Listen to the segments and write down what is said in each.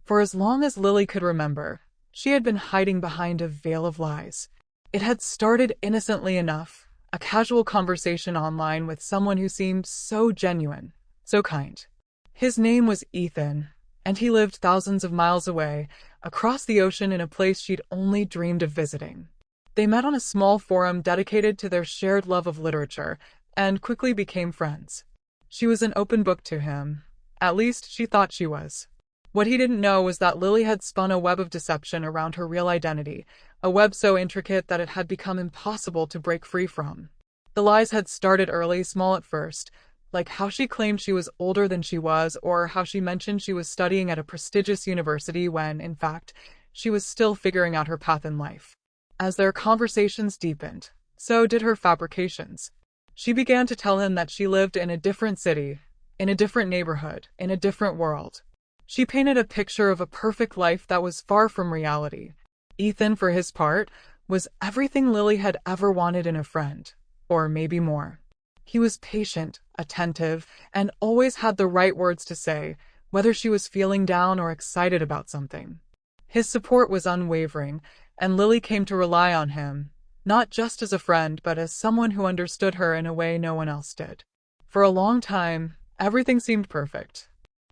For as long as Lily could remember, she had been hiding behind a veil of lies. It had started innocently enough, a casual conversation online with someone who seemed so genuine, so kind. His name was Ethan, and he lived thousands of miles away, across the ocean in a place she'd only dreamed of visiting. They met on a small forum dedicated to their shared love of literature, and quickly became friends. She was an open book to him. At least she thought she was. What he didn't know was that Lily had spun a web of deception around her real identity, a web so intricate that it had become impossible to break free from. The lies had started early, small at first, like how she claimed she was older than she was, or how she mentioned she was studying at a prestigious university when, in fact, she was still figuring out her path in life. As their conversations deepened, so did her fabrications. She began to tell him that she lived in a different city, in a different neighborhood, in a different world. She painted a picture of a perfect life that was far from reality. Ethan, for his part, was everything Lily had ever wanted in a friend, or maybe more. He was patient, attentive, and always had the right words to say, whether she was feeling down or excited about something. His support was unwavering, and Lily came to rely on him, not just as a friend, but as someone who understood her in a way no one else did. For a long time, everything seemed perfect.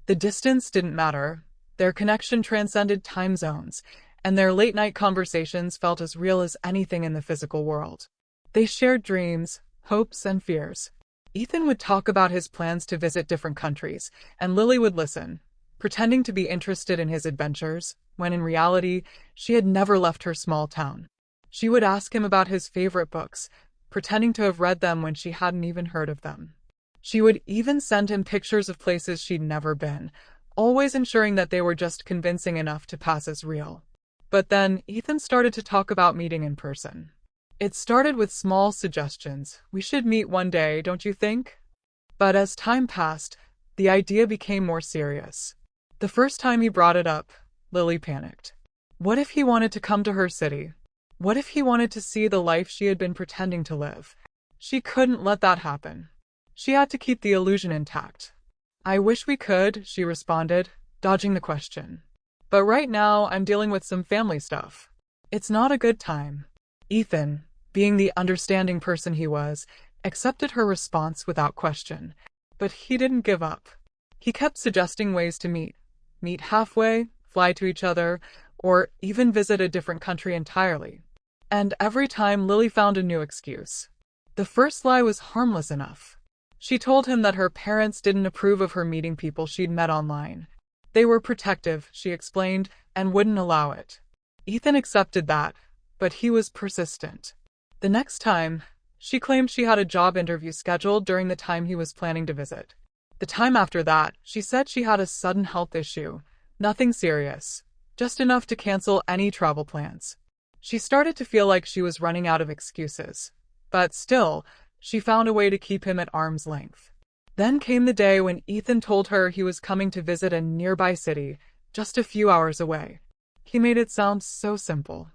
The distance didn't matter, their connection transcended time zones, and their late-night conversations felt as real as anything in the physical world. They shared dreams, hopes, and fears. Ethan would talk about his plans to visit different countries, and Lily would listen, pretending to be interested in his adventures, when in reality, she had never left her small town. She would ask him about his favorite books, pretending to have read them when she hadn't even heard of them. She would even send him pictures of places she'd never been, always ensuring that they were just convincing enough to pass as real. But then, Ethan started to talk about meeting in person. It started with small suggestions. We should meet one day, don't you think? But as time passed, the idea became more serious. The first time he brought it up, Lily panicked. What if he wanted to come to her city? What if he wanted to see the life she had been pretending to live? She couldn't let that happen. She had to keep the illusion intact. I wish we could, she responded, dodging the question. But right now, I'm dealing with some family stuff. It's not a good time. Ethan, being the understanding person he was, accepted her response without question. But he didn't give up. He kept suggesting ways to meet. Meet halfway, fly to each other, or even visit a different country entirely. And every time Lily found a new excuse. The first lie was harmless enough. She told him that her parents didn't approve of her meeting people she'd met online. They were protective, she explained, and wouldn't allow it. Ethan accepted that, but he was persistent. The next time, she claimed she had a job interview scheduled during the time he was planning to visit. The time after that, she said she had a sudden health issue. Nothing serious, just enough to cancel any travel plans. She started to feel like she was running out of excuses. But still, she found a way to keep him at arm's length. Then came the day when Ethan told her he was coming to visit a nearby city, just a few hours away. He made it sound so simple.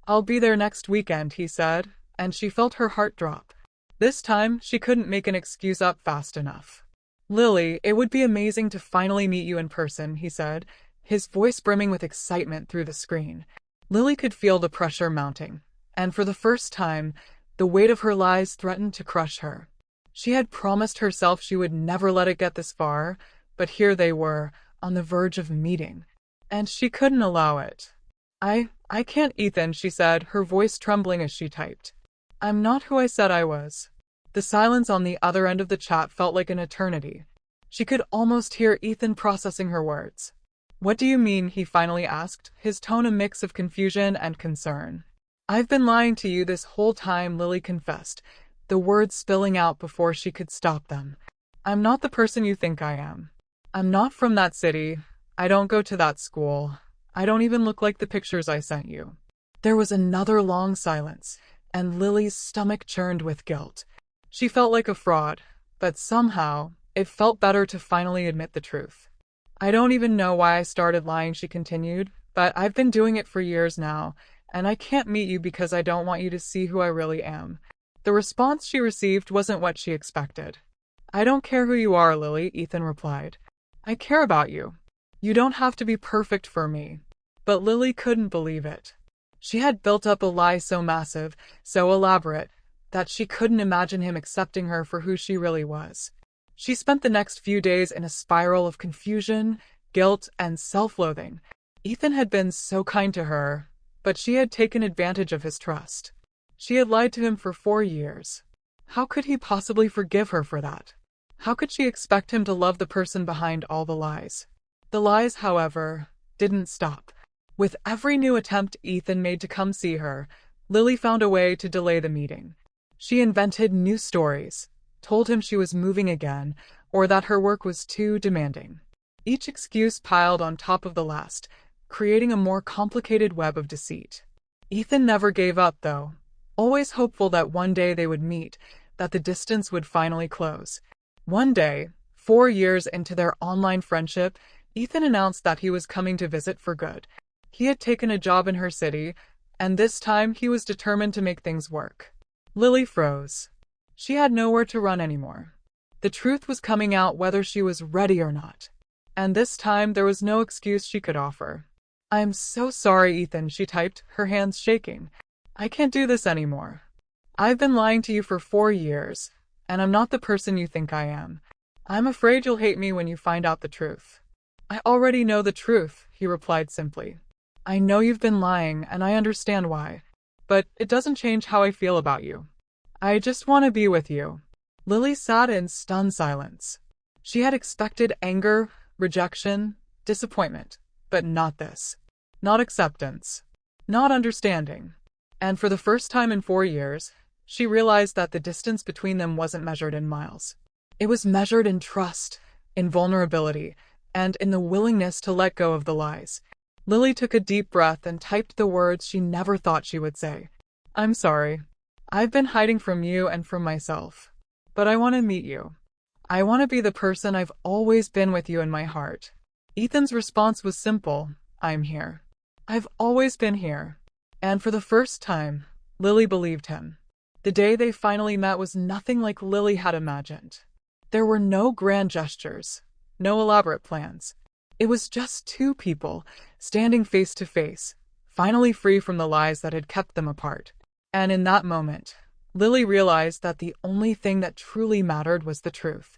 I'll be there next weekend, he said, and she felt her heart drop. This time, she couldn't make an excuse up fast enough. Lily, it would be amazing to finally meet you in person, he said, his voice brimming with excitement through the screen. Lily could feel the pressure mounting, and for the first time, the weight of her lies threatened to crush her. She had promised herself she would never let it get this far, but here they were, on the verge of meeting. And she couldn't allow it. I can't, Ethan, she said, her voice trembling as she typed. I'm not who I said I was. The silence on the other end of the chat felt like an eternity. She could almost hear Ethan processing her words. What do you mean, he finally asked, his tone a mix of confusion and concern. I've been lying to you this whole time, Lily confessed, the words spilling out before she could stop them. I'm not the person you think I am. I'm not from that city. I don't go to that school. I don't even look like the pictures I sent you. There was another long silence, and Lily's stomach churned with guilt. She felt like a fraud, but somehow, it felt better to finally admit the truth. I don't even know why I started lying, she continued, but I've been doing it for years now, and I can't meet you because I don't want you to see who I really am. The response she received wasn't what she expected. I don't care who you are, Lily, Ethan replied. I care about you. You don't have to be perfect for me. But Lily couldn't believe it. She had built up a lie so massive, so elaborate, that she couldn't imagine him accepting her for who she really was. She spent the next few days in a spiral of confusion, guilt, and self-loathing. Ethan had been so kind to her, but she had taken advantage of his trust. She had lied to him for 4 years. How could he possibly forgive her for that? How could she expect him to love the person behind all the lies? The lies, however, didn't stop. With every new attempt Ethan made to come see her, Lily found a way to delay the meeting. She invented new stories, told him she was moving again, or that her work was too demanding. Each excuse piled on top of the last, creating a more complicated web of deceit. Ethan never gave up, though, always hopeful that one day they would meet, that the distance would finally close. One day, 4 years into their online friendship, Ethan announced that he was coming to visit for good. He had taken a job in her city, and this time he was determined to make things work. Lily froze. She had nowhere to run anymore. The truth was coming out whether she was ready or not. And this time there was no excuse she could offer. "I'm so sorry, Ethan," she typed, her hands shaking. "I can't do this anymore. I've been lying to you for 4 years, and I'm not the person you think I am. I'm afraid you'll hate me when you find out the truth." "I already know the truth," he replied simply. "I know you've been lying, and I understand why. But it doesn't change how I feel about you. I just want to be with you." Lily sat in stunned silence. She had expected anger, rejection, disappointment, but not this. Not acceptance. Not understanding. And for the first time in 4 years, she realized that the distance between them wasn't measured in miles. It was measured in trust, in vulnerability, and in the willingness to let go of the lies. Lily took a deep breath and typed the words she never thought she would say. "I'm sorry. I've been hiding from you and from myself. But I want to meet you. I want to be the person I've always been with you in my heart." Ethan's response was simple. "I'm here. I've always been here." And for the first time, Lily believed him. The day they finally met was nothing like Lily had imagined. There were no grand gestures, no elaborate plans. It was just two people, standing face to face, finally free from the lies that had kept them apart. And in that moment, Lily realized that the only thing that truly mattered was the truth.